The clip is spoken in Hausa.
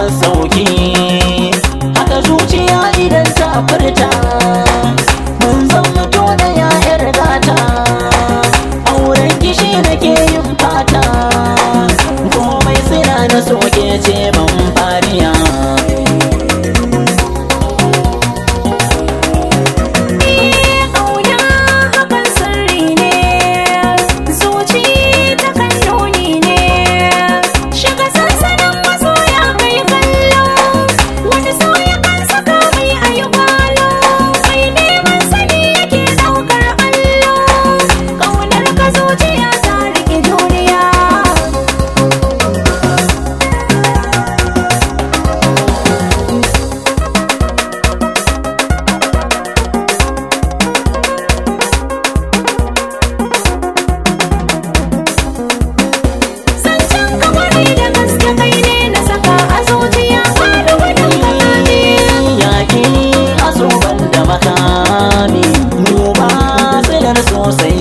masauki. Haka zuciya idan ta furta mun zama dole ya yar gata. Auren kishi nake yin fata, komai suna na soke ce ban fariya. Makami, mu ba silar sosai